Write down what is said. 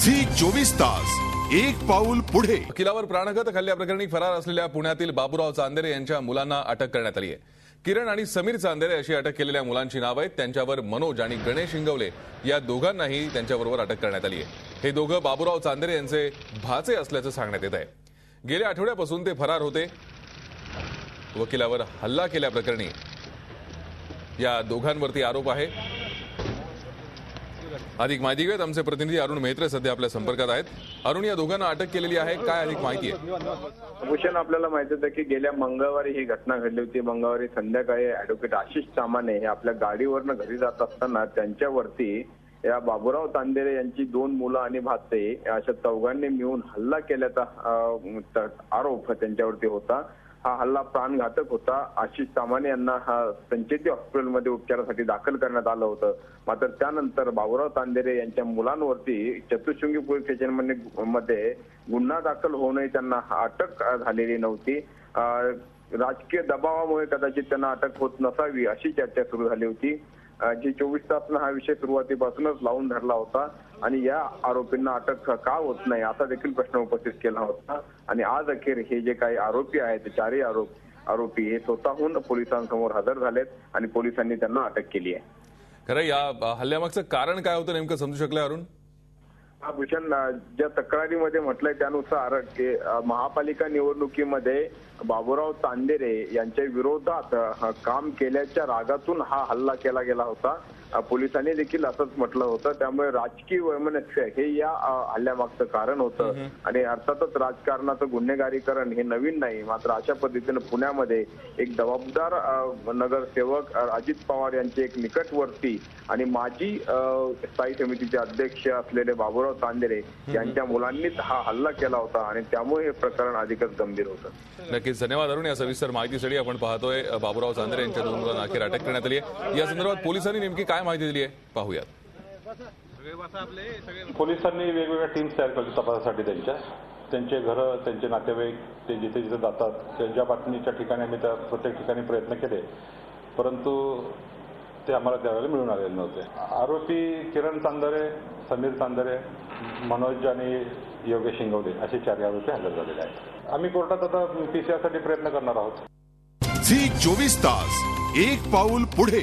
Zee 24 तास एक पाऊल पुढे। वकिलावर प्राणघातक हल्ल्याप्रकरणी फरार असलेल्या पुण्यातील बाबूराव चांदेरे यांच्या मुलांना अटक करण्यात आली आहे। किरण आणि समीर चांदेरे अशी अटक केलेल्या मुलांची नावे आहेत। त्यांच्यावर मनोज आणि गणेश इंगवले या दोघांनाही त्यांच्याबरोबर अटक करण्यात आली आहे। हे दोघं बाबूराव चांदेरे यांचे भाचे असल्याचं सांगण्यात येत आहे। गेल्या आठवड्यापासून ते फरार होते। वकिलावर हल्ला केल्याप्रकरणी या दोघांवरती आरोप आहे। अधिक माहिती घेत आमचे प्रतिनिधी अरुण मेहत्रे सध्या आपल्या संपर्कात आहेत। अरुण, या दोघांना अटक केलेली आहे, काय अधिक माहिती आहे? भूषण, आपल्याला माहिती होतं की गेल्या मंगळवारी ही घटना घडली होती। मंगळवारी संध्याकाळी ॲडव्होकेट आशिष सामाने हे आपल्या गाडीवरनं घरी जात असताना त्यांच्यावरती या बाबूराव चांदेरे यांची 2 मुलं आणि भाचे अशा चौघांनी मिळून हल्ला केल्याचा आरोप त्यांच्यावरती होता। हा हल्ला प्राणघातक होता। आशिष सामाने यांना संचेती हॉस्पिटलमध्ये उपचारासाठी दाखल करण्यात आलं होतं। मात्र त्यानंतर बाबूराव चांदेरे यांच्या मुलांवरती चतुःशृंगी पोलीस स्टेशनमध्ये गुन्हा दाखल होऊनही त्यांना अटक झालेली नव्हती। राजकीय दबावामुळे कदाचित त्यांना अटक होत नसावी अशी चर्चा सुरू झाली होती। जी 24 तासनं हा विषय सुरुवातीपासूनच लावून धरला होता आणि या आरोपींना अटक का होत नाही असा देखील प्रश्न उपस्थित केला होता। आणि आज अखेर हे जे काही आरोपी आहेत, 4ही आरोपी हे स्वतःहून पोलिसांसमोर हजर झालेत आणि पोलिसांनी त्यांना अटक केली आहे। खरं या हल्ल्यामागचं कारण काय होतं नेमकं समजू शकलं अरुण? भूषण, ज्या तक्रारीमध्ये म्हटलंय त्यानुसार की महापालिका निवडणुकीमध्ये बाबूराव चांदेरे यांच्या विरोधात काम केल्याच्या रागातून हा हल्ला केला गेला होता। पोलिसांनी देखील असंच म्हटलं होतं। त्यामुळे राजकीय वैमनस्य हे या हल्ल्यामागचं कारण होतं। आणि अर्थातच राजकारणाचं गुन्हेगारीकरण हे नवीन नाही, मात्र अशा पद्धतीनं पुण्यामध्ये एक जबाबदार नगरसेवक अजित पवार यांचे एक निकटवर्ती आणि माजी स्थायी समितीचे अध्यक्ष असलेले बाबूराव चांदेरे यांच्या मुलांनीच हा हल्ला केला होता आणि त्यामुळे हे प्रकरण अधिकच गंभीर होतं। नक्कीच धन्यवाद अरुण। या सविस्तर माहितीसाठी आपण पाहतोय बाबूराव चांदेरे यांच्या 2 मुलांना अखेर अटक करण्यात आली आहे। या संदर्भात पोलिसांनी नेमकी काय माहिती दिली आहे पाहूयात। पोलिसांनी वेगवेगळ्या टीम्स तयार केल्या तपासासाठी। त्यांचे घरं, त्यांचे नातेवाईक, ते जिथे जिथे जातात त्यांच्या बातमीच्या ठिकाणी आम्ही त्या प्रत्येक ठिकाणी प्रयत्न केले, परंतु ते आम्हाला त्यावेळेला मिळून आलेले नव्हते। आरोपी किरण चांदेरे, समीर चांदेरे, मनोज आणि योगेश इंगवले असे 4 आरोपी हजर झालेले आहेत। आम्ही कोर्टात आता PCR साठी प्रयत्न करणार आहोत। झी 24 तास एक पाऊल पुढे।